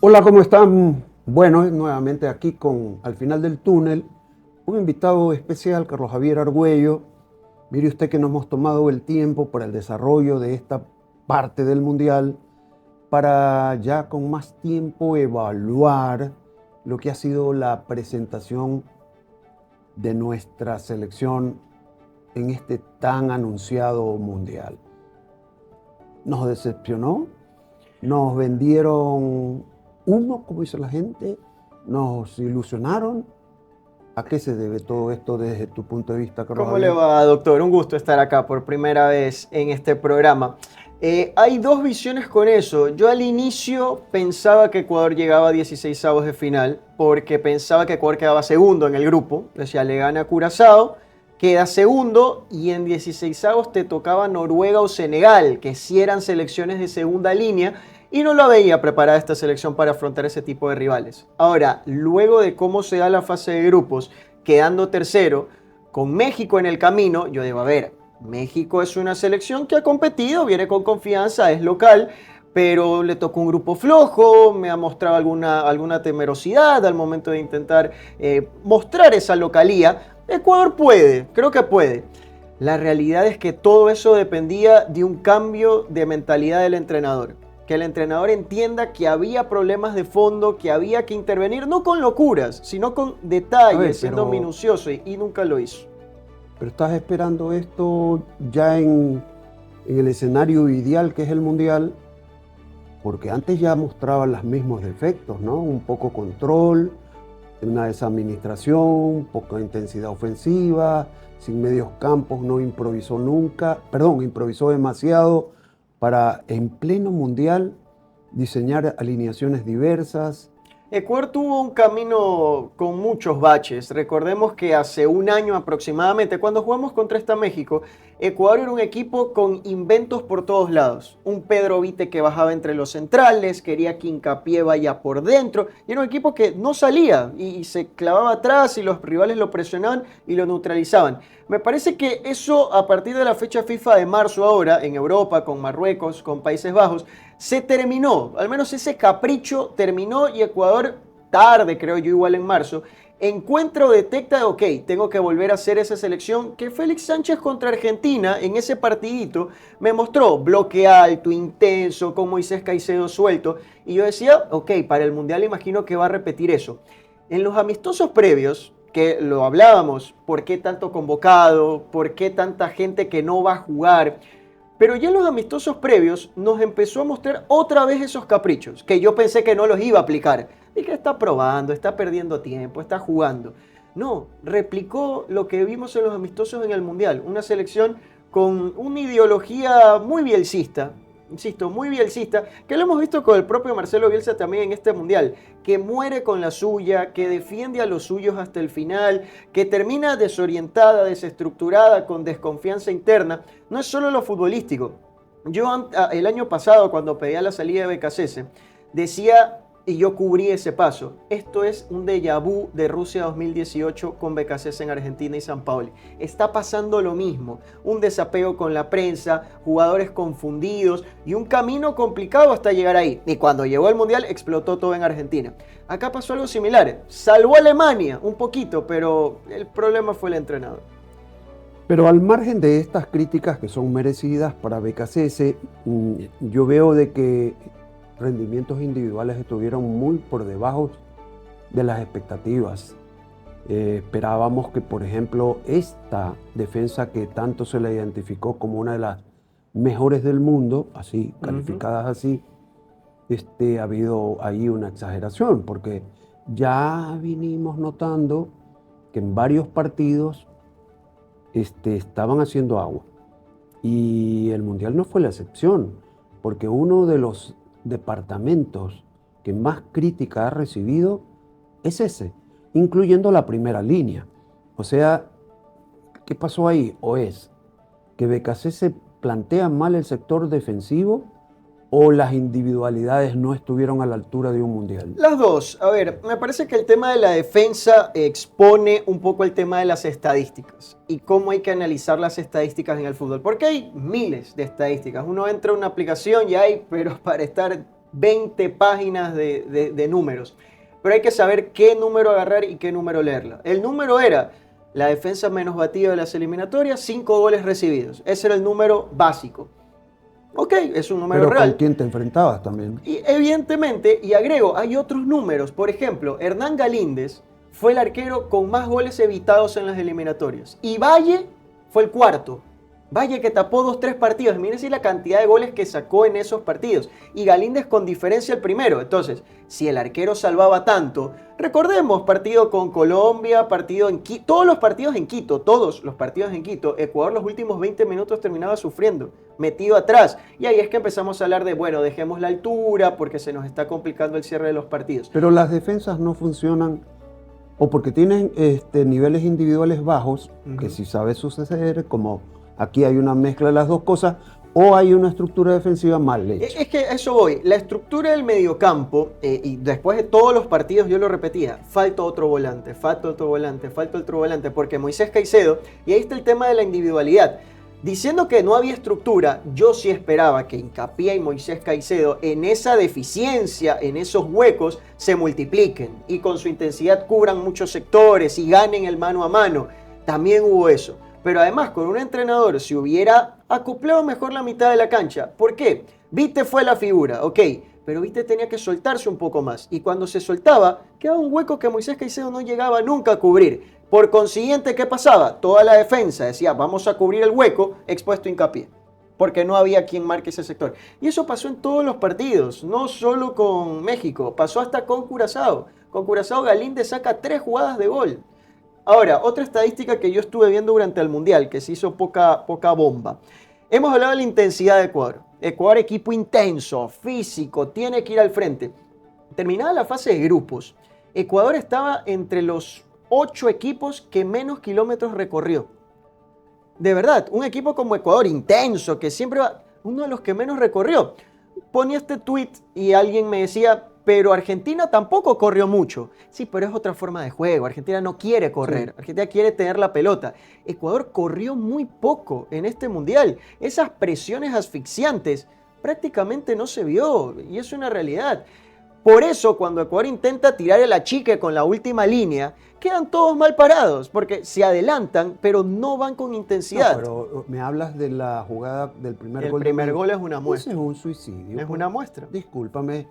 Hola, ¿cómo están? Bueno, nuevamente aquí con Al final del túnel, un invitado especial, Carlos Javier Argüello. Mire usted que nos hemos tomado el tiempo para el desarrollo de esta parte del Mundial, para ya con más tiempo evaluar lo que ha sido la presentación de nuestra selección en este tan anunciado Mundial. Nos decepcionó, nos vendieron humo, como dice la gente, nos ilusionaron. ¿A qué se debe todo esto desde tu punto de vista, Carlos ¿Cómo le Javier? va, doctor? Un gusto estar acá por primera vez en este programa. Hay dos visiones con eso. Yo al inicio pensaba que Ecuador llegaba a 16avos de final porque pensaba que Ecuador quedaba segundo en el grupo. Decía, le gana a Curazao, queda segundo y en 16avos te tocaba Noruega o Senegal, que sí eran selecciones de segunda línea y no la veía preparada esta selección para afrontar ese tipo de rivales. Ahora, luego de cómo se da la fase de grupos, quedando tercero, con México en el camino, yo digo, a ver, México es una selección que ha competido, viene con confianza, es local, pero le tocó un grupo flojo, me ha mostrado alguna temerosidad al momento de intentar mostrar esa localía. Ecuador puede, creo que puede. La realidad es que todo eso dependía de un cambio de mentalidad del entrenador. Que el entrenador entienda que había problemas de fondo, que había que intervenir, no con locuras, sino con A ver, detalles, siendo minucioso, y nunca lo hizo. pero estás esperando esto ya en el escenario ideal que es el Mundial, porque antes ya mostraba los mismos defectos, ¿no? Un poco control, una desadministración, poca intensidad ofensiva, sin medios campos, no improvisó nunca, perdón, improvisó demasiado para en pleno mundial diseñar alineaciones diversas. Ecuador tuvo un camino con muchos baches. Recordemos que hace un año aproximadamente, cuando jugamos contra esta México, Ecuador era un equipo con inventos por todos lados. Un Pedro Vite que bajaba entre los centrales, quería que Hincapié vaya por dentro. Y era un equipo que no salía y se clavaba atrás y los rivales lo presionaban y lo neutralizaban. Me parece que eso a partir de la fecha FIFA de marzo ahora, en Europa, con Marruecos, con Países Bajos, se terminó, al menos ese capricho terminó y Ecuador, tarde creo yo, igual en marzo, encuentra o detecta, ok, tengo que volver a hacer esa selección que Félix Sánchez contra Argentina en ese partidito me mostró bloque alto, intenso, con Moisés Caicedo suelto y yo decía, ok, para el Mundial imagino que va a repetir eso. En los amistosos previos, que lo hablábamos, ¿por qué tanto convocado? ¿Por qué tanta gente que no va a jugar? Pero ya en los amistosos previos nos empezó a mostrar otra vez esos caprichos, que yo pensé que no los iba a aplicar. Y que está probando, está perdiendo tiempo, está jugando. No, replicó lo que vimos en los amistosos en el Mundial. Una selección con una ideología muy bielcista, insisto, muy bielcista, que lo hemos visto con el propio Marcelo Bielsa también en este Mundial, que muere con la suya, que defiende a los suyos hasta el final, que termina desorientada, desestructurada, con desconfianza interna. No es solo lo futbolístico. Yo el año pasado, cuando pedía la salida de Becasese, decía, y yo cubrí ese paso, esto es un déjà vu de Rusia 2018 con Becasese en Argentina y San Paoli. Está pasando lo mismo, un desapego con la prensa, jugadores confundidos y un camino complicado hasta llegar ahí. Y cuando llegó el Mundial explotó todo en Argentina. Acá pasó algo similar, salvó a Alemania un poquito, pero el problema fue el entrenador. Pero al margen de estas críticas que son merecidas para BKCS, yo veo de que rendimientos individuales estuvieron muy por debajo de las expectativas. Esperábamos que, por ejemplo, esta defensa que tanto se la identificó como una de las mejores del mundo, así, calificadas así, ha habido ahí una exageración, porque ya vinimos notando que en varios partidos estaban haciendo agua. Y el Mundial no fue la excepción, porque uno de los departamentos que más crítica ha recibido es ese, incluyendo la primera línea. O sea, ¿qué pasó ahí? ¿O es que BKC plantea mal el sector defensivo o las individualidades no estuvieron a la altura de un Mundial? Las dos. A ver, me parece que el tema de la defensa expone un poco el tema de las estadísticas y cómo hay que analizar las estadísticas en el fútbol. Porque hay miles de estadísticas. Uno entra a una aplicación y hay, pero para estar 20 páginas de números. Pero hay que saber qué número agarrar y qué número leerla. El número era la defensa menos batida de las eliminatorias, 5 goles recibidos. Ese era el número básico. Ok, es un número Pero real. ¿con quién te enfrentabas también? Y evidentemente, y agrego, hay otros números. Por ejemplo, Hernán Galíndez fue el arquero con más goles evitados en las eliminatorias. Y Valle fue el cuarto. Valle que tapó 2-3 partidos. Mírense la cantidad de goles que sacó en esos partidos. Y Galíndez con diferencia el primero. Entonces, si el arquero salvaba tanto, recordemos, partido con Colombia, partido en Quito, todos los partidos en Quito, Ecuador los últimos 20 minutos terminaba sufriendo, metido atrás. Y ahí es que empezamos a hablar de, bueno, dejemos la altura porque se nos está complicando el cierre de los partidos. Pero las defensas no funcionan o porque tienen niveles individuales bajos, que si sabe suceder, como aquí hay una mezcla de las dos cosas, o hay una estructura defensiva mal hecha. Es que a eso voy. La estructura del mediocampo, y después de todos los partidos yo lo repetía, falta otro volante, porque Moisés Caicedo, y ahí está el tema de la individualidad. Diciendo que no había estructura, yo sí esperaba que Hincapié y Moisés Caicedo en esa deficiencia, en esos huecos, se multipliquen y con su intensidad cubran muchos sectores y ganen el mano a mano. También hubo eso. Pero además, con un entrenador, si hubiera acoplado mejor la mitad de la cancha. ¿Por qué? Vite fue la figura, ok, pero Vite tenía que soltarse un poco más. Y cuando se soltaba, quedaba un hueco que Moisés Caicedo no llegaba nunca a cubrir. Por consiguiente, ¿qué pasaba? Toda la defensa decía, vamos a cubrir el hueco, expuesto Hincapié. Porque no había quien marque ese sector. Y eso pasó en todos los partidos, no solo con México, pasó hasta con Curazao. Con Curazao Galíndez saca 3 jugadas de gol. Ahora, otra estadística que yo estuve viendo durante el Mundial, que se hizo poca bomba. Hemos hablado de la intensidad de Ecuador. Ecuador, equipo intenso, físico, tiene que ir al frente. Terminada la fase de grupos, Ecuador estaba entre los 8 equipos que menos kilómetros recorrió. De verdad, un equipo como Ecuador, intenso, que siempre va, uno de los que menos recorrió. Ponía este tweet y alguien me decía, pero Argentina tampoco corrió mucho. Sí, pero es otra forma de juego. Argentina no quiere correr. Sí. Argentina quiere tener la pelota. Ecuador corrió muy poco en este Mundial. Esas presiones asfixiantes prácticamente no se vio. Y es una realidad. Por eso, cuando Ecuador intenta tirar el achique con la última línea, quedan todos mal parados, porque se adelantan, pero no van con intensidad. No, pero me hablas de la jugada del primer gol. El primer gol es una muestra. Ese es un suicidio. Es una muestra. Discúlpame.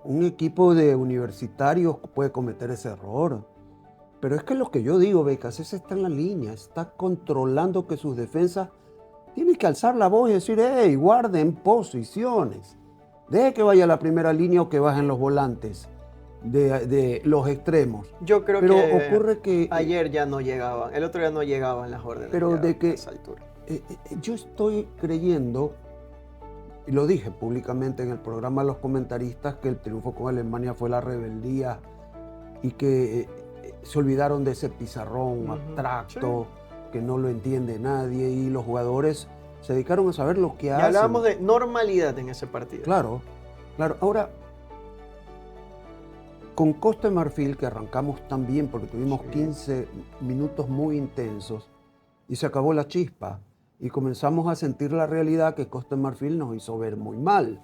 Un equipo de universitarios puede cometer ese error. Pero es que lo que yo digo, BKC está en la línea, está controlando que sus defensas tienen que alzar la voz y decir, hey, guarden posiciones. Deje que vaya a la primera línea o que bajen los volantes de los extremos. Yo creo pero que ocurre que ayer ya no llegaban, el otro día no llegaban las órdenes. Pero de que a esa altura. Yo estoy creyendo, y lo dije públicamente en el programa de los comentaristas, que el triunfo con Alemania fue la rebeldía y que se olvidaron de ese pizarrón abstracto, sí, que no lo entiende nadie, y los jugadores se dedicaron a saber lo que hacen. Hablábamos de normalidad en ese partido. Claro, claro. Ahora, con Costa de Marfil, que arrancamos tan bien porque tuvimos 15 minutos muy intensos y se acabó la chispa. Y comenzamos a sentir la realidad que Costa de Marfil nos hizo ver muy mal.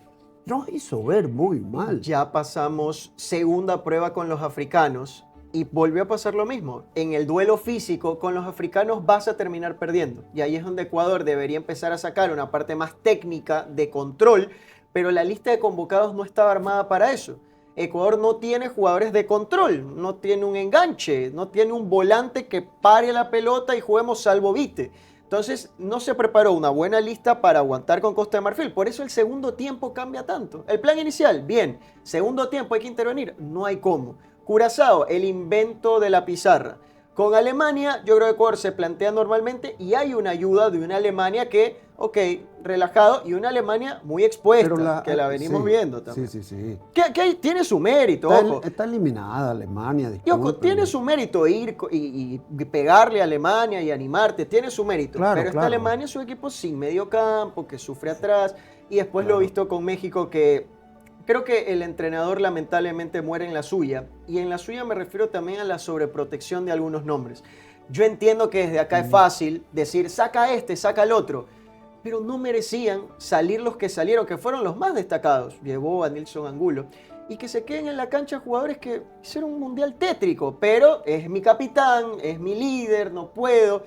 Nos hizo ver muy mal. Ya pasamos segunda prueba con los africanos y volvió a pasar lo mismo. En el duelo físico con los africanos vas a terminar perdiendo. Y ahí es donde Ecuador debería empezar a sacar una parte más técnica de control, pero la lista de convocados no estaba armada para eso. Ecuador no tiene jugadores de control, no tiene un enganche, no tiene un volante que pare la pelota y juguemos salvo Vite. Entonces no se preparó una buena lista para aguantar con Costa de Marfil. Por eso el segundo tiempo cambia tanto. El plan inicial, bien. Segundo tiempo hay que intervenir. No hay cómo. Curazao, el invento de la pizarra. Con Alemania, yo creo que Ecuador se plantea normalmente y hay una ayuda de una Alemania que, ok, relajado, y una Alemania muy expuesta, que la venimos viendo también. Sí. Que tiene su mérito, ojo. Está eliminada Alemania, y ojo, tiene su mérito ir y pegarle a Alemania y animarte, tiene su mérito. Claro, pero esta Alemania es un equipo sin medio campo, que sufre atrás, y después lo he visto con México, que creo que el entrenador lamentablemente muere en la suya, y en la suya me refiero también a la sobreprotección de algunos nombres. Yo entiendo que desde acá es fácil decir, saca este, saca el otro, pero no merecían salir los que salieron, que fueron los más destacados. Llevó a Nilson Angulo. Y que se queden en la cancha jugadores que hicieron un mundial tétrico, pero es mi capitán, es mi líder, no puedo.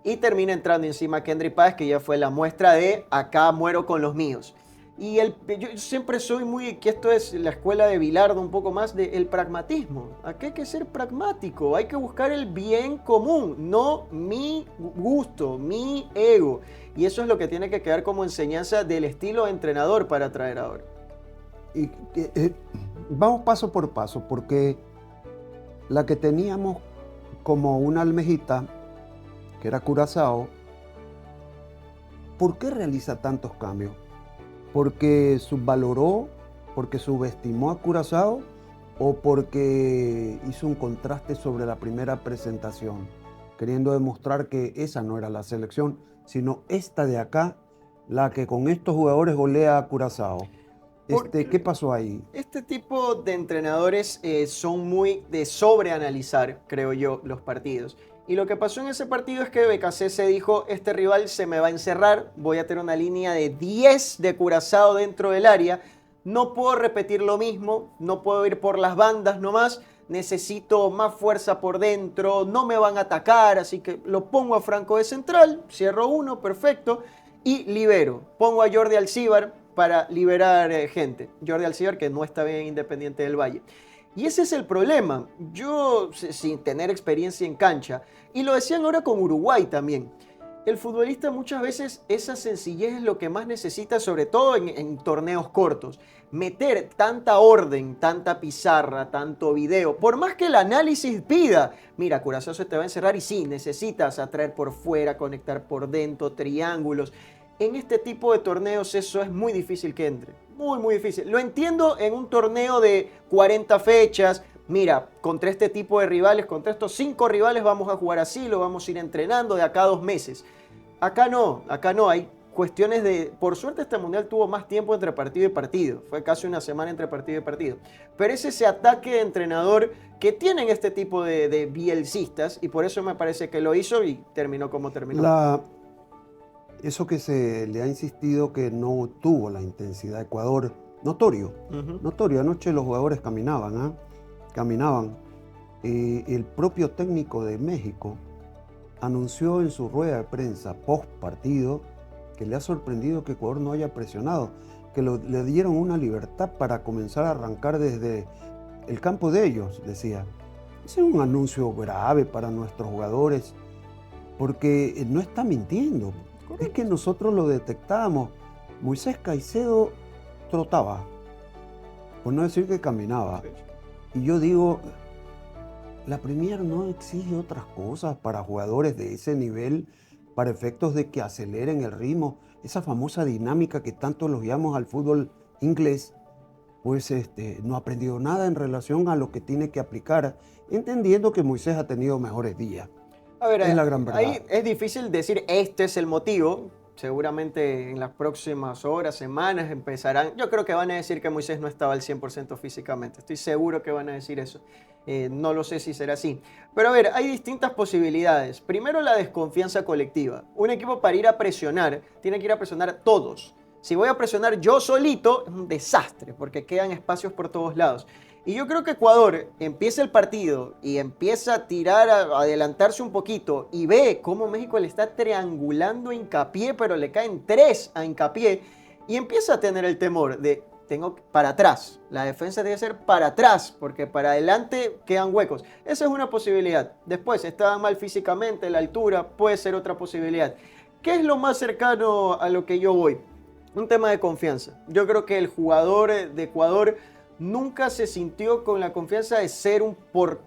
Y termina entrando encima Kendry Páez, que ya fue la muestra de acá muero con los míos. Y yo siempre soy muy, que esto es la escuela de Bilardo un poco más, del pragmatismo. Aquí hay que ser pragmático, hay que buscar el bien común, no mi gusto, mi ego. Y eso es lo que tiene que quedar como enseñanza del estilo de entrenador para traer ahora. Y, vamos paso por paso, porque la que teníamos como una almejita, que era Curazao, ¿por qué realiza tantos cambios? ¿Porque subvaloró, porque subestimó a Curazao o porque hizo un contraste sobre la primera presentación, queriendo demostrar que esa no era la selección, sino esta de acá, la que con estos jugadores golea a Curazao? ¿Qué pasó ahí? Este tipo de entrenadores son muy de sobreanalizar, creo yo, los partidos. Y lo que pasó en ese partido es que BKC dijo, este rival se me va a encerrar, voy a tener una línea de 10 de Curazao dentro del área, no puedo repetir lo mismo, no puedo ir por las bandas nomás, necesito más fuerza por dentro, no me van a atacar, así que lo pongo a Franco de central, cierro uno, perfecto, y libero. Pongo a Jordi Alcibar para liberar gente. Jordi Alcibar, que no está bien en Independiente del Valle. Y ese es el problema. Yo, sin tener experiencia en cancha, y lo decían ahora con Uruguay también, el futbolista muchas veces esa sencillez es lo que más necesita, sobre todo en torneos cortos. Meter tanta orden, tanta pizarra, tanto video, por más que el análisis pida, mira, Curazao se te va a encerrar y sí, necesitas atraer por fuera, conectar por dentro, triángulos. En este tipo de torneos eso es muy difícil que entre, muy difícil. Lo entiendo en un torneo de 40 fechas, mira, contra este tipo de rivales, contra estos 5 rivales vamos a jugar así, lo vamos a ir entrenando de acá a 2 meses. Acá no, hay cuestiones de... Por suerte este mundial tuvo más tiempo entre partido y partido, fue casi una semana entre partido y partido. Pero es ese ataque de entrenador que tienen este tipo de bielcistas y por eso me parece que lo hizo y terminó como terminó. Eso que se le ha insistido que no tuvo la intensidad de Ecuador, notorio. Anoche los jugadores caminaban. El propio técnico de México anunció en su rueda de prensa post partido que le ha sorprendido que Ecuador no haya presionado, que le dieron una libertad para comenzar a arrancar desde el campo de ellos, decía. Ese es un anuncio grave para nuestros jugadores, porque no está mintiendo. Es que nosotros lo detectábamos. Moisés Caicedo trotaba, por no decir que caminaba. Y yo digo, la Premier no exige otras cosas para jugadores de ese nivel, para efectos de que aceleren el ritmo. Esa famosa dinámica que tanto elogiamos al fútbol inglés, pues no ha aprendido nada en relación a lo que tiene que aplicar, entendiendo que Moisés ha tenido mejores días. A ver, es la gran verdad. Ahí es difícil decir este es el motivo. Seguramente en las próximas horas, semanas empezarán. Yo creo que van a decir que Moisés no estaba al 100% físicamente. Estoy seguro que van a decir eso. No lo sé si será así. Pero a ver, hay distintas posibilidades. Primero, la desconfianza colectiva. Un equipo para ir a presionar, tiene que ir a presionar a todos. Si voy a presionar yo solito, es un desastre, porque quedan espacios por todos lados. Y yo creo que Ecuador empieza el partido y empieza a tirar, a adelantarse un poquito y ve cómo México le está triangulando a Hincapié, pero le caen 3 a Hincapié y empieza a tener el temor de, tengo para atrás, la defensa debe ser para atrás, porque para adelante quedan huecos. Esa es una posibilidad. Después, estaban mal físicamente, la altura puede ser otra posibilidad. ¿Qué es lo más cercano a lo que yo voy? Un tema de confianza. Yo creo que el jugador de Ecuador nunca se sintió con la confianza de ser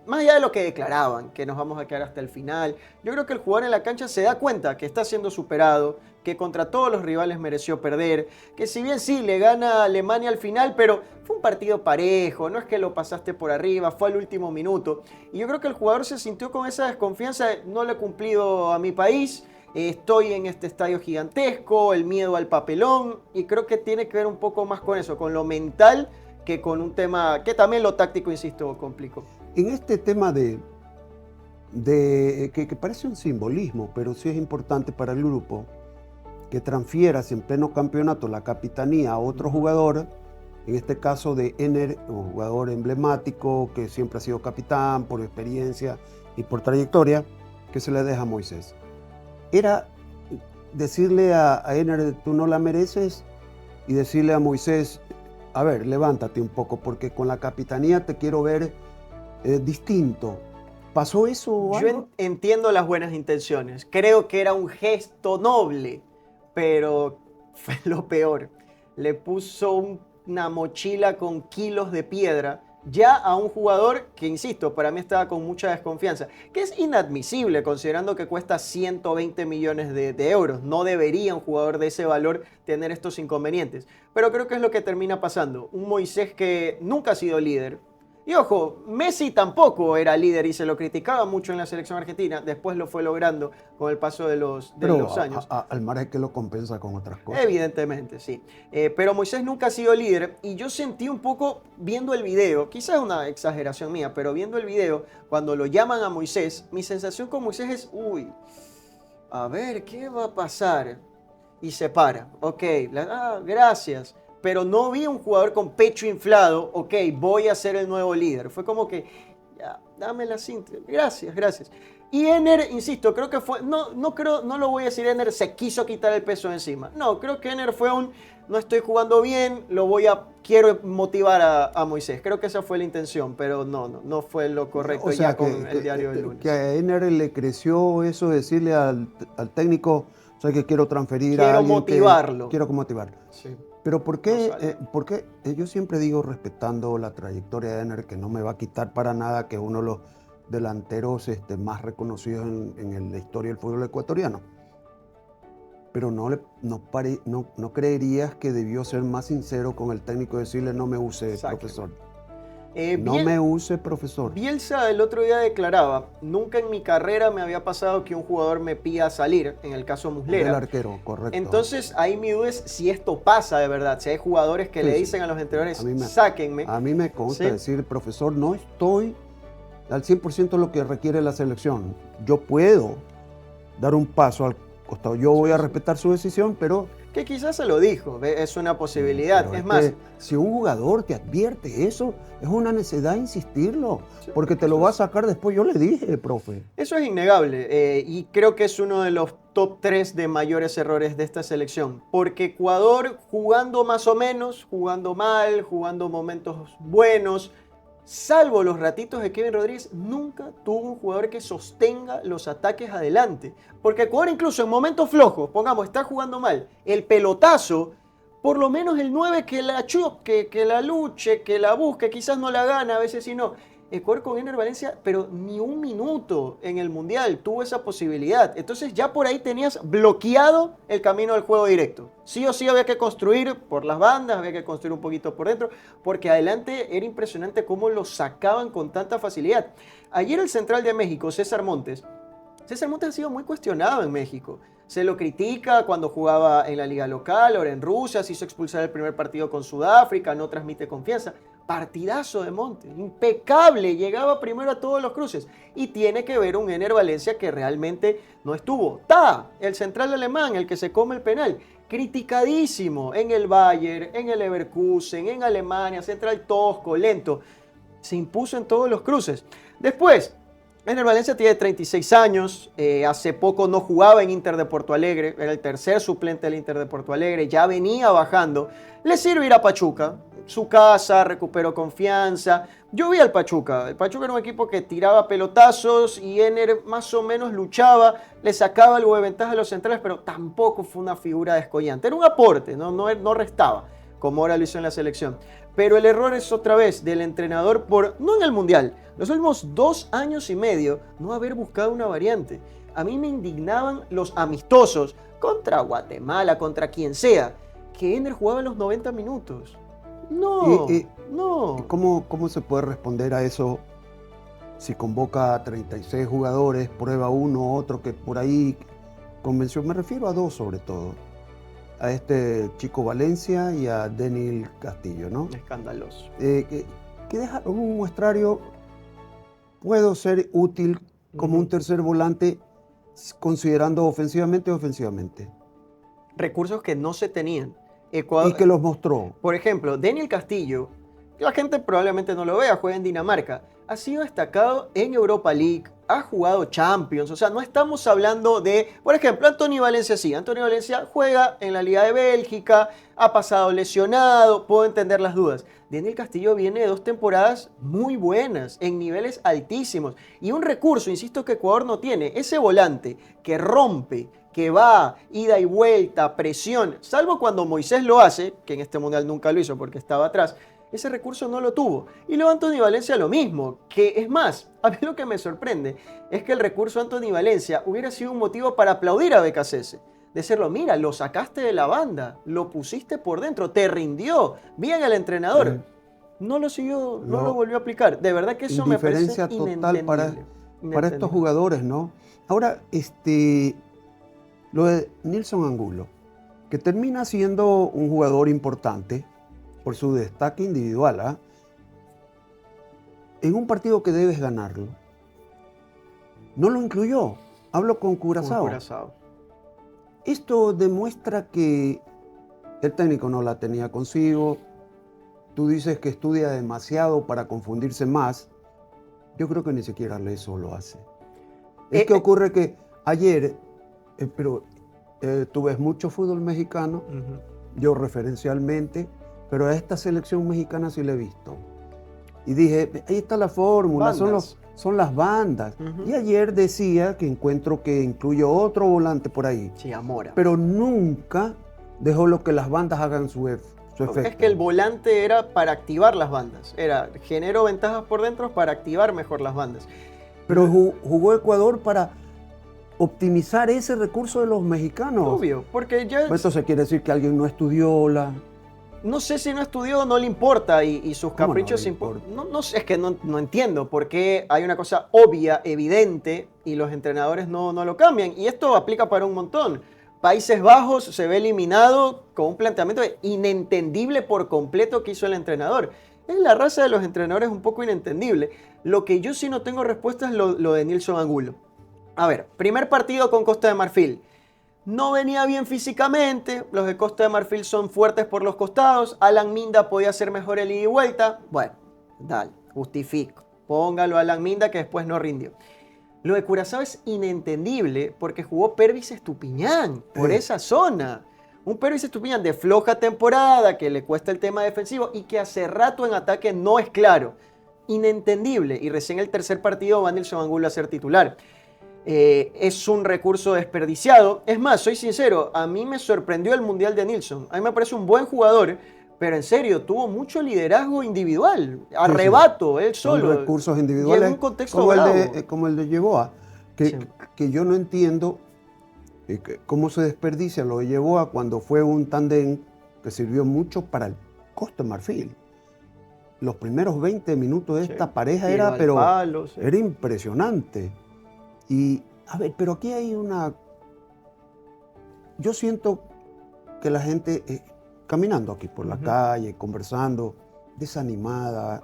más allá de lo que declaraban, que nos vamos a quedar hasta el final. Yo creo que el jugador en la cancha se da cuenta que está siendo superado, que contra todos los rivales mereció perder, que si bien sí, le gana a Alemania al final, pero fue un partido parejo, no es que lo pasaste por arriba, fue al último minuto. Y yo creo que el jugador se sintió con esa desconfianza de, no le he cumplido a mi país, estoy en este estadio gigantesco, el miedo al papelón, y creo que tiene que ver un poco más con eso, con lo mental, que con un tema que también lo táctico, insisto, complicó. En este tema que parece un simbolismo, pero sí es importante para el grupo, que transfieras en pleno campeonato la capitanía a otro jugador, en este caso de Ener, un jugador emblemático que siempre ha sido capitán por experiencia y por trayectoria, que se le deja a Moisés. Era decirle a Ener, tú no la mereces, y decirle a Moisés, a ver, levántate un poco, porque con la capitanía te quiero ver distinto. ¿Pasó eso o Yo algo? entiendo las buenas intenciones. Creo que era un gesto noble, pero fue lo peor. Le puso una mochila con kilos de piedra ya a un jugador que, insisto, para mí estaba con mucha desconfianza, que es inadmisible considerando que cuesta 120 millones de euros. No debería un jugador de ese valor tener estos inconvenientes. Pero creo que es lo que termina pasando. Un Moisés que nunca ha sido líder. Y ojo, Messi tampoco era líder y se lo criticaba mucho en la selección argentina. Después lo fue logrando con el paso de los años. Al margen que lo compensa con otras cosas. Evidentemente, sí. Pero Moisés nunca ha sido líder y yo sentí un poco viendo el video, quizás una exageración mía, pero viendo el video, cuando lo llaman a Moisés, mi sensación con Moisés es, uy, a ver, ¿qué va a pasar? Y se para, ok, gracias. Pero no vi un jugador con pecho inflado, ok, voy a ser el nuevo líder. Fue como que, ya, dame la cinta, gracias. Y Ener, insisto, creo que fue, no lo voy a decir, Ener se quiso quitar el peso de encima. No, creo que Ener fue no estoy jugando bien, quiero motivar a Moisés. Creo que esa fue la intención, pero no fue lo correcto, o sea, ya con el diario del lunes. Que a Ener le creció eso de decirle al técnico, o sea, que quiero transferir a alguien. Quiero motivarlo. Sí. Pero ¿por qué? Porque yo siempre digo, respetando la trayectoria de Ener, que no me va a quitar para nada, que es uno de los delanteros más reconocidos en la historia del fútbol ecuatoriano. Pero no creerías que debió ser más sincero con el técnico y decirle, no me use, exacto, profesor. No me use, profesor. Bielsa el otro día declaraba, nunca en mi carrera me había pasado que un jugador me pida salir, en el caso Muslera. El arquero, correcto. Entonces, ahí mi duda es si esto pasa de verdad, si hay jugadores que le dicen a los entrenadores, sáquenme. A mí me consta decir, profesor, no estoy al 100% lo que requiere la selección. Yo puedo dar un paso al costado. Yo voy a respetar su decisión, pero... Que quizás se lo dijo, es una posibilidad. Es más, si un jugador te advierte eso, es una necesidad insistirlo, porque te lo va a sacar después. Yo le dije, profe. Eso es innegable y creo que es uno de los top 3 de mayores errores de esta selección, porque Ecuador jugando más o menos, jugando mal, jugando momentos buenos, salvo los ratitos de Kevin Rodríguez, nunca tuvo un jugador que sostenga los ataques adelante. Porque Ecuador incluso en momentos flojos, pongamos, está jugando mal, el pelotazo, por lo menos el 9 que la chupe, que la luche, que la busque, quizás no la gana, a veces sí no. Ecuador con Ener Valencia, pero ni un minuto en el Mundial tuvo esa posibilidad. Entonces ya por ahí tenías bloqueado el camino del juego directo. Sí o sí había que construir por las bandas, había que construir un poquito por dentro, porque adelante era impresionante cómo lo sacaban con tanta facilidad. Ayer el central de México, César Montes ha sido muy cuestionado en México. Se lo critica cuando jugaba en la liga local, ahora en Rusia, se hizo expulsar el primer partido con Sudáfrica, no transmite confianza. Partidazo de Montes, impecable, llegaba primero a todos los cruces. Y tiene que ver un Ener Valencia que realmente no estuvo. El central alemán, el que se come el penal, criticadísimo en el Bayern, en el Leverkusen, en Alemania, central tosco, lento. Se impuso en todos los cruces. Después, Ener Valencia tiene 36 años, hace poco no jugaba en Inter de Porto Alegre, era el tercer suplente del Inter de Porto Alegre, ya venía bajando. Le sirve ir a Pachuca, su casa, recuperó confianza. Yo vi al Pachuca, el Pachuca era un equipo que tiraba pelotazos y Ener más o menos luchaba, le sacaba algo de ventaja a los centrales, pero tampoco fue una figura descollante, era un aporte, no restaba, como ahora lo hizo en la selección. Pero el error es otra vez del entrenador no en el Mundial, los últimos 2 años y medio no haber buscado una variante. A mí me indignaban los amistosos contra Guatemala, contra quien sea, que Ener jugaba los 90 minutos. No. ¿Cómo se puede responder a eso si convoca a 36 jugadores, prueba uno, otro que por ahí convenció? Me refiero a 2 sobre todo. A este Chico Valencia y a Denil Castillo, ¿no? Escandaloso. Que dejaron un muestrario. Puedo ser útil como un tercer volante considerando ofensivamente. recursos que no se tenían. Y que los mostró. Por ejemplo, Daniel Castillo, la gente probablemente no lo vea, juega en Dinamarca, ha sido destacado en Europa League, ha jugado Champions, o sea, no estamos hablando de, por ejemplo, Anthony Valencia sí, Anthony Valencia juega en la Liga de Bélgica, ha pasado lesionado, puedo entender las dudas. Daniel Castillo viene de 2 temporadas muy buenas, en niveles altísimos, y un recurso, insisto, que Ecuador no tiene, ese volante que rompe, que va, ida y vuelta, presión, salvo cuando Moisés lo hace, que en este Mundial nunca lo hizo porque estaba atrás, ese recurso no lo tuvo. Y luego Anthony Valencia lo mismo, que es más, a mí lo que me sorprende es que el recurso Anthony Valencia hubiera sido un motivo para aplaudir a BKCS. Decirlo, mira, lo sacaste de la banda, lo pusiste por dentro, te rindió, bien el entrenador. No lo siguió, no lo volvió a aplicar. De verdad que eso me parece total para estos jugadores, ¿no? Ahora, lo de Nilson Angulo, que termina siendo un jugador importante por su destaque individual, ¿ah? En un partido que debes ganarlo, no lo incluyó. Hablo con Curazao. Esto demuestra que el técnico no la tenía consigo. Tú dices que estudia demasiado para confundirse más. Yo creo que ni siquiera eso lo hace. Es que ocurre que ayer, tú ves mucho fútbol mexicano, yo referencialmente, pero a esta selección mexicana sí la he visto. Y dije, ahí está la fórmula, son las bandas. Y ayer decía que encuentro que incluye otro volante por ahí. Sí, Amora. Pero nunca dejó lo que las bandas hagan su efecto. Es que el volante era para activar las bandas. Genero ventajas por dentro para activar mejor las bandas. Pero jugó Ecuador para optimizar ese recurso de los mexicanos. Obvio, porque ya... Esto se quiere decir que alguien no estudió No sé si no estudió, no le importa y sus caprichos no sé, es que no entiendo por qué hay una cosa obvia, evidente y los entrenadores no lo cambian. Y esto aplica para un montón. Países Bajos se ve eliminado con un planteamiento inentendible por completo que hizo el entrenador. Es la raza de los entrenadores un poco inentendible. Lo que yo sí no tengo respuesta es lo de Nilson Angulo. A ver, primer partido con Costa de Marfil. No venía bien físicamente, los de Costa de Marfil son fuertes por los costados, Alan Minda podía hacer mejor el ida y vuelta. Bueno, dale, justifico. Póngalo a Alan Minda que después no rindió. Lo de Curazao es inentendible porque jugó Pervis Estupiñán por esa zona. Un Pervis Estupiñán de floja temporada, que le cuesta el tema defensivo y que hace rato en ataque no es claro. Inentendible. Y recién el tercer partido va Nilson Angulo a ser titular. Es un recurso desperdiciado. Es más, soy sincero, a mí me sorprendió el Mundial de Nilson. A mí me parece un buen jugador, pero en serio, tuvo mucho liderazgo individual. Arrebato, él solo. Son recursos individuales en un contexto como el de Yeboah, que yo no entiendo cómo se desperdicia lo de Yeboah cuando fue un tándem que sirvió mucho para el Costa de Marfil. Los primeros 20 minutos de esta pareja era impresionante. Y, a ver, pero aquí hay yo siento que la gente, caminando aquí por la calle, conversando, desanimada,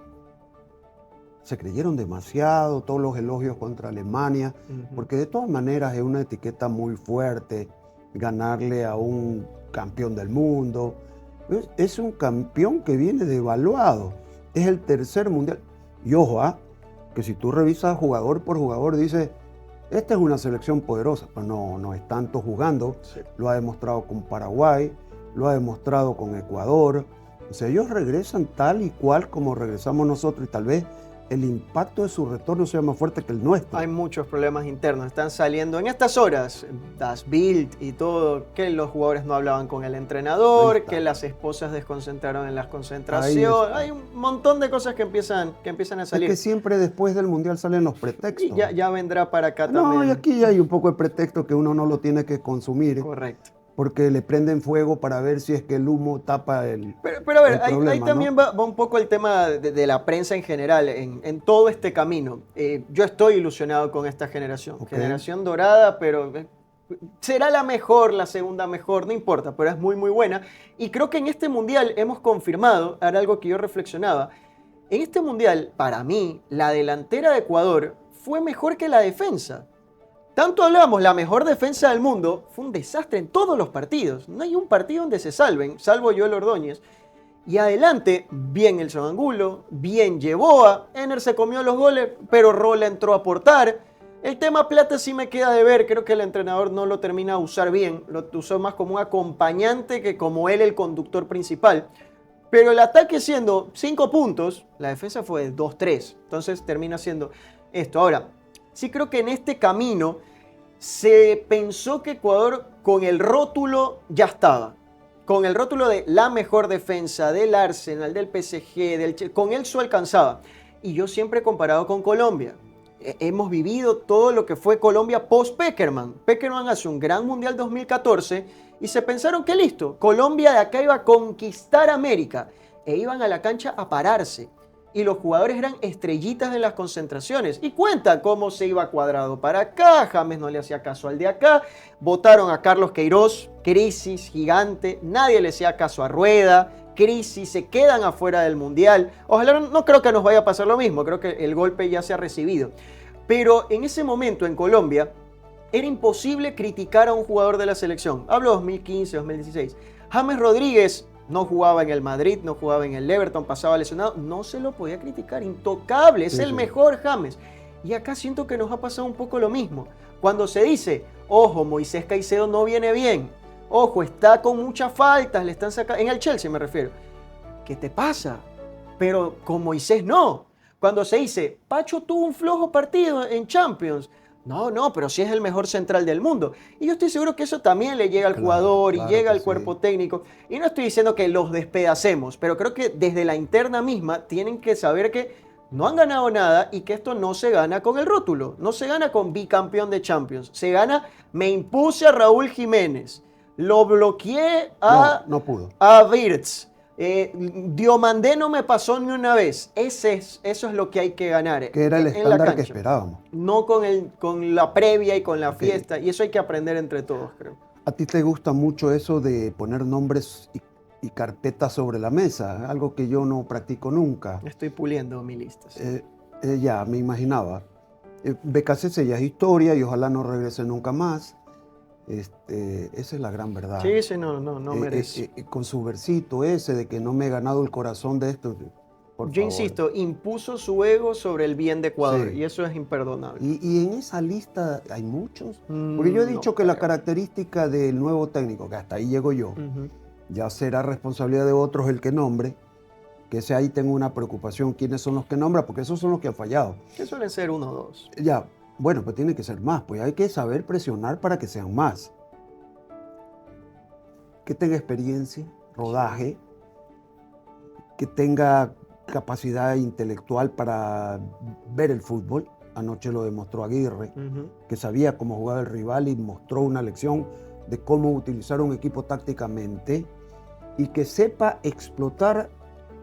se creyeron demasiado todos los elogios contra Alemania, porque de todas maneras es una etiqueta muy fuerte ganarle a un campeón del mundo. Es un campeón que viene devaluado, es el tercer mundial. Y ojo, que si tú revisas jugador por jugador, dices, esta es una selección poderosa, pero no es tanto jugando. Sí. Lo ha demostrado con Paraguay, lo ha demostrado con Ecuador. O sea, ellos regresan tal y cual como regresamos nosotros y tal vez el impacto de su retorno sea más fuerte que el nuestro. Hay muchos problemas internos, están saliendo en estas horas, Das Bild y todo, que los jugadores no hablaban con el entrenador, que las esposas desconcentraron en las concentraciones, hay un montón de cosas que empiezan a salir. Es que siempre después del Mundial salen los pretextos. Y ya vendrá para acá también. No, y aquí ya hay un poco de pretexto que uno no lo tiene que consumir. Correcto. Porque le prenden fuego para ver si es que el humo tapa el Pero a ver, ahí también va un poco el tema de la prensa en general, en todo este camino. Yo estoy ilusionado con esta generación. Generación dorada, pero será la mejor, la segunda mejor, no importa, pero es muy, muy buena. Y creo que en este Mundial hemos confirmado, era algo que yo reflexionaba, en este Mundial, para mí, la delantera de Ecuador fue mejor que la defensa. Tanto hablamos, la mejor defensa del mundo fue un desastre en todos los partidos. No hay un partido donde se salven, salvo Joel Ordóñez. Y adelante, bien el Angulo, bien Yeboah, Ener se comió los goles, pero Rola entró a aportar. El tema Plata sí me queda de ver, creo que el entrenador no lo termina de usar bien, lo usó más como un acompañante que como él el conductor principal. Pero el ataque siendo 5 puntos, la defensa fue de 2-3, entonces termina siendo esto. Ahora, sí creo que en este camino se pensó que Ecuador con el rótulo ya estaba. Con el rótulo de la mejor defensa del Arsenal, del PSG, con él se alcanzaba. Y yo siempre he comparado con Colombia. Hemos vivido todo lo que fue Colombia post-Pekerman. Pekerman hace un gran Mundial 2014 y se pensaron que listo, Colombia de acá iba a conquistar América e iban a la cancha a pararse. Y los jugadores eran estrellitas de las concentraciones. Y cuenta cómo se iba Cuadrado para acá, James no le hacía caso al de acá, votaron a Carlos Queiroz, crisis gigante, nadie le hacía caso a Rueda, crisis, se quedan afuera del Mundial. Ojalá, no creo que nos vaya a pasar lo mismo, creo que el golpe ya se ha recibido. Pero en ese momento en Colombia era imposible criticar a un jugador de la selección. Hablo 2015, 2016. James Rodríguez no jugaba en el Madrid, no jugaba en el Everton, pasaba lesionado, no se lo podía criticar, intocable, es el mejor James. Y acá siento que nos ha pasado un poco lo mismo. Cuando se dice, ojo, Moisés Caicedo no viene bien, ojo, está con muchas faltas, le están sacando, en el Chelsea me refiero. ¿Qué te pasa? Pero con Moisés no. Cuando se dice, Pacho tuvo un flojo partido en Champions, no, pero sí es el mejor central del mundo. Y yo estoy seguro que eso también le llega al jugador y llega al cuerpo técnico. Y no estoy diciendo que los despedacemos, pero creo que desde la interna misma tienen que saber que no han ganado nada y que esto no se gana con el rótulo. No se gana con bicampeón de Champions. Se gana, me impuse a Raúl Jiménez, lo bloqueé no pudo. A Wirtz. Diomandé no me pasó ni una vez. Eso es lo que hay que ganar. Que era el estándar que esperábamos. No con la previa y con la fiesta. Y eso hay que aprender entre todos, creo. ¿A ti te gusta mucho eso de poner nombres y carpetas sobre la mesa? Algo que yo no practico nunca. Estoy puliendo mi lista. Sí. Ya, me imaginaba. BKCS ya es historia y ojalá no regrese nunca más. Esa es la gran verdad. Sí, no merece. Con su versito ese de que no me he ganado el corazón de esto. Yo insisto, impuso su ego sobre el bien de Ecuador y eso es imperdonable. Y en esa lista hay muchos. Porque yo he dicho que la característica del nuevo técnico, que hasta ahí llego yo, ya será responsabilidad de otros el que nombre, que ese ahí tengo una preocupación, quiénes son los que nombra, porque esos son los que han fallado. Que suelen ser 1 o 2. Ya. Bueno, pues tiene que ser más, pues hay que saber presionar para que sean más. Que tenga experiencia, rodaje, que tenga capacidad intelectual para ver el fútbol. Anoche lo demostró Aguirre, que sabía cómo jugaba el rival y mostró una lección de cómo utilizar un equipo tácticamente y que sepa explotar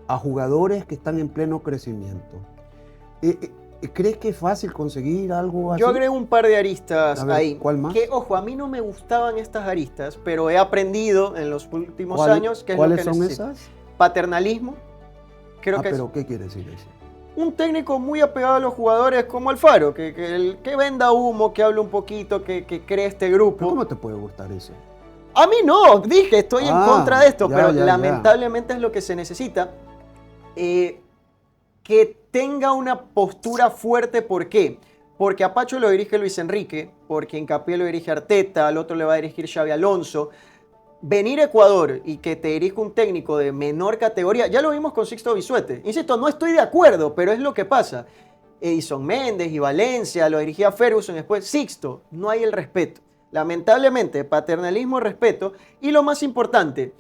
a jugadores que están en pleno crecimiento. ¿Crees que es fácil conseguir algo así? Yo agrego un par de aristas ahí. ¿Cuál más? Que, ojo, a mí no me gustaban estas aristas, pero he aprendido en los últimos años que es lo que necesito. ¿Cuáles son esas? Paternalismo. ¿Pero qué quiere decir eso? Un técnico muy apegado a los jugadores como Alfaro, que venda humo, que hable un poquito, que cree este grupo. ¿Pero cómo te puede gustar eso? A mí no, dije, estoy en contra de esto, pero lamentablemente es lo que se necesita. Que tenga una postura fuerte, ¿por qué? Porque a Pacho lo dirige Luis Enrique, porque Hincapié lo dirige Arteta, al otro le va a dirigir Xabi Alonso. Venir a Ecuador y que te dirija un técnico de menor categoría, ya lo vimos con Sixto Bisuete. Insisto, no estoy de acuerdo, pero es lo que pasa. Edison Méndez y Valencia, lo dirigía Ferguson, después Sixto, no hay el respeto. Lamentablemente, paternalismo, respeto, y lo más importante,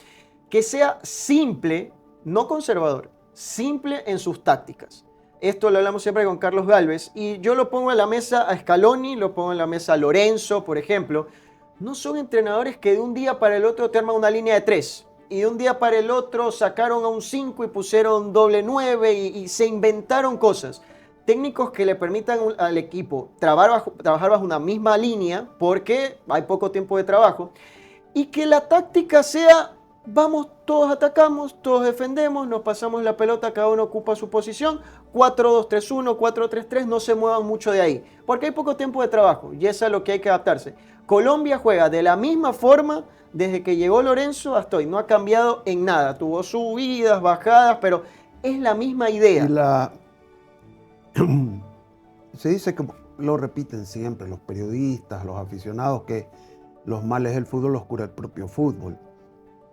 que sea simple, no conservador, simple en sus tácticas. Esto lo hablamos siempre con Carlos Gálvez y yo lo pongo en la mesa a Scaloni, lo pongo en la mesa a Lorenzo, por ejemplo. No son entrenadores que de un día para el otro te arman una línea de 3 y de un día para el otro sacaron a un 5 y pusieron doble 9 y se inventaron cosas. Técnicos que le permitan al equipo trabajar bajo una misma línea porque hay poco tiempo de trabajo y que la táctica sea vamos, todos atacamos, todos defendemos, nos pasamos la pelota, cada uno ocupa su posición, 4-2-3-1, 4-3-3, no se muevan mucho de ahí, porque hay poco tiempo de trabajo y eso es lo que hay que adaptarse. Colombia juega de la misma forma desde que llegó Lorenzo hasta hoy, no ha cambiado en nada, tuvo subidas, bajadas, pero es la misma idea. Se dice que lo repiten siempre los periodistas, los aficionados, que los males del fútbol los cura el propio fútbol.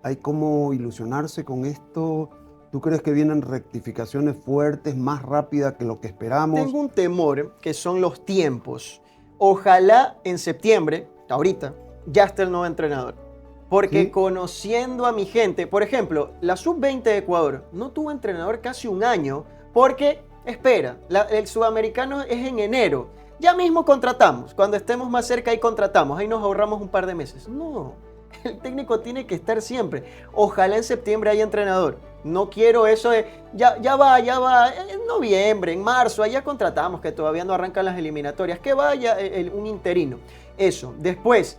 ¿Hay cómo ilusionarse con esto? ¿Tú crees que vienen rectificaciones fuertes, más rápidas que lo que esperamos? Tengo un temor que son los tiempos. Ojalá en septiembre, ahorita, ya esté el nuevo entrenador. Porque ¿Sí? conociendo a mi gente, por ejemplo, la sub-20 de Ecuador no tuvo entrenador casi un año porque, espera, el sudamericano es en enero. Ya mismo contratamos, cuando estemos más cerca ahí contratamos, ahí nos ahorramos un par de meses. No, el técnico tiene que estar siempre. Ojalá en septiembre haya entrenador. No quiero eso de, ya va, en noviembre, en marzo, allá contratamos, que todavía no arrancan las eliminatorias, que vaya un interino. Eso, después,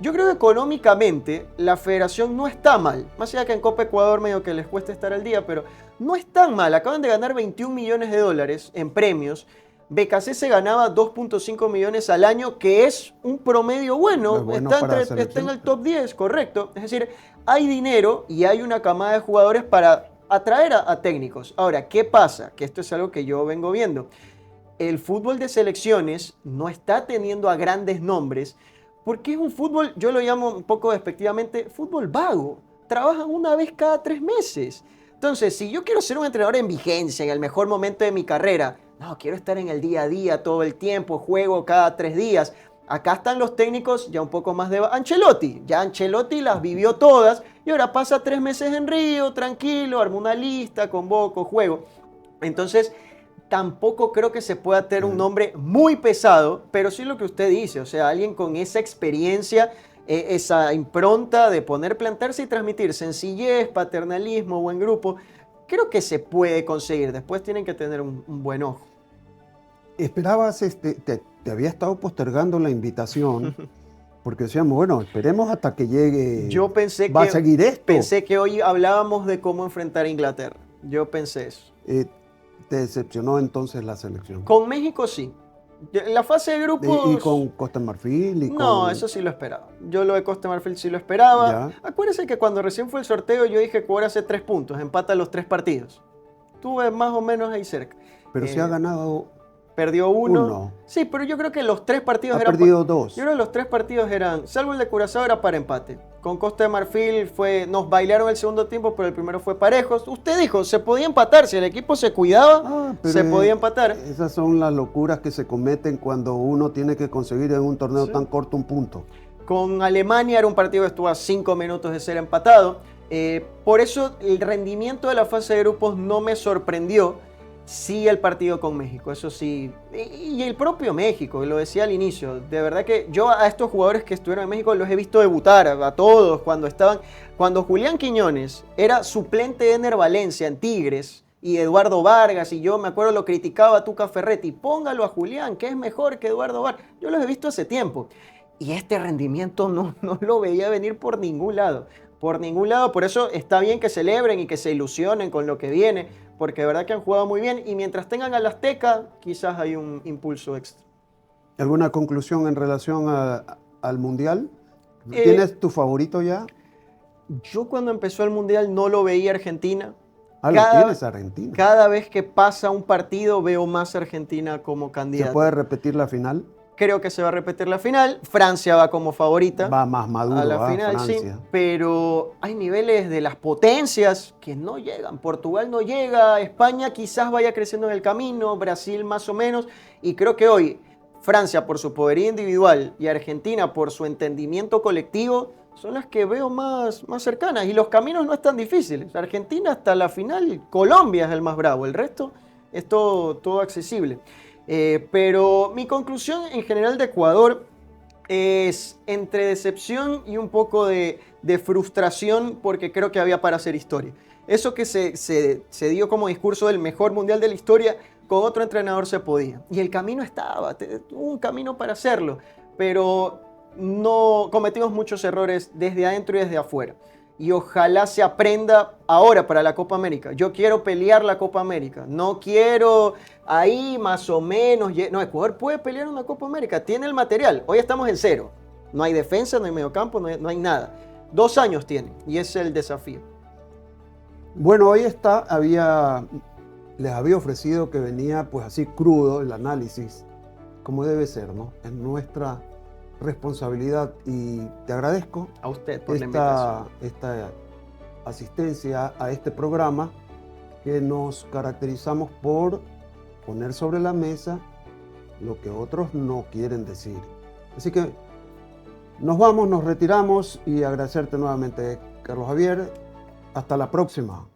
yo creo que económicamente la federación no está mal, más allá que en Copa Ecuador medio que les cuesta estar al día, pero no es tan mal, acaban de ganar 21 millones de dólares en premios. BKC se ganaba 2.5 millones al año, que es un promedio bueno, está en el top 10, correcto. Es decir, hay dinero y hay una camada de jugadores para atraer a técnicos. Ahora, ¿qué pasa? Que esto es algo que yo vengo viendo. El fútbol de selecciones no está teniendo a grandes nombres porque es un fútbol, yo lo llamo un poco despectivamente, fútbol vago. Trabajan una vez cada 3 meses. Entonces, si yo quiero ser un entrenador en vigencia, en el mejor momento de mi carrera, no, quiero estar en el día a día todo el tiempo, juego cada 3 días. Acá están los técnicos ya un poco más de... Ancelotti, ya Ancelotti las vivió todas y ahora pasa 3 meses en Río, tranquilo, arma una lista, convoco, juego. Entonces, tampoco creo que se pueda tener un nombre muy pesado, pero sí lo que usted dice, o sea, alguien con esa experiencia, esa impronta de poner, plantarse y transmitir sencillez, paternalismo, buen grupo, creo que se puede conseguir. Después tienen que tener un buen ojo. Esperabas, te había estado postergando la invitación, porque decíamos, bueno, esperemos hasta que llegue. Yo pensé ¿Va a seguir esto? Pensé que hoy hablábamos de cómo enfrentar a Inglaterra. Yo pensé eso. ¿Te decepcionó entonces la selección? Con México sí. En la fase de grupos... ¿Y con Costa de Marfil? No, eso sí lo esperaba. Yo lo de Costa de Marfil sí lo esperaba. Ya. Acuérdense que cuando recién fue el sorteo yo dije que Ecuador hace 3 puntos, empata los 3 partidos. Estuve más o menos ahí cerca. Pero se ha ganado... Perdió uno. Sí, pero yo creo que los 3 partidos eran... Ha perdido 2. Yo creo que los 3 partidos eran, salvo el de Curazao, era para empate. Con Costa de Marfil nos bailaron el segundo tiempo, pero el primero fue parejos. Usted dijo, se podía empatar, si el equipo se cuidaba, se podía empatar. Esas son las locuras que se cometen cuando uno tiene que conseguir en un torneo tan corto un punto. Con Alemania era un partido que estuvo a 5 minutos de ser empatado. Por eso el rendimiento de la fase de grupos no me sorprendió. Sí, el partido con México, eso sí. Y el propio México, lo decía al inicio. De verdad que yo a estos jugadores que estuvieron en México los he visto debutar, a todos, cuando Julián Quiñones era suplente de Ener Valencia en Tigres, y Eduardo Vargas, y yo me acuerdo lo criticaba a Tuca Ferretti, póngalo a Julián, que es mejor que Eduardo Vargas. Yo los he visto hace tiempo. Y este rendimiento no lo veía venir por ningún lado. Por ningún lado, por eso está bien que celebren y que se ilusionen con lo que viene, porque de verdad que han jugado muy bien y mientras tengan al Azteca, quizás hay un impulso extra. ¿Alguna conclusión en relación al Mundial? ¿Tienes tu favorito ya? Yo cuando empezó el Mundial no lo veía Argentina. Lo tienes Argentina. Cada vez que pasa un partido veo más Argentina como candidata. ¿Se puede repetir la final? Creo que se va a repetir la final. Francia va como favorita. Va más maduro a la final, Francia. Sí. Pero hay niveles de las potencias que no llegan. Portugal no llega, España quizás vaya creciendo en el camino, Brasil más o menos. Y creo que hoy Francia por su poderío individual y Argentina por su entendimiento colectivo son las que veo más cercanas. Y los caminos no están difíciles. Argentina hasta la final, Colombia es el más bravo. El resto es todo accesible. Pero mi conclusión en general de Ecuador es entre decepción y un poco de frustración porque creo que había para hacer historia. Eso que se dio como discurso del mejor mundial de la historia, con otro entrenador se podía. Y el camino estaba, hubo un camino para hacerlo, pero no cometimos muchos errores desde adentro y desde afuera. y ojalá se aprenda ahora para la Copa América. Yo quiero pelear la Copa América, no quiero ahí más o menos. No, Ecuador puede pelear una Copa América, tiene el material. Hoy estamos en cero, no hay defensa, no hay mediocampo, no hay nada. 2 años tiene y ese es el desafío. Bueno, hoy les había ofrecido que venía pues así crudo el análisis, como debe ser, ¿no? Es nuestra responsabilidad y te agradezco A usted por la invitación. esta asistencia a este programa que nos caracterizamos por poner sobre la mesa lo que otros no quieren decir. Así que nos vamos, nos retiramos y agradecerte nuevamente, Carlos Javier. Hasta la próxima.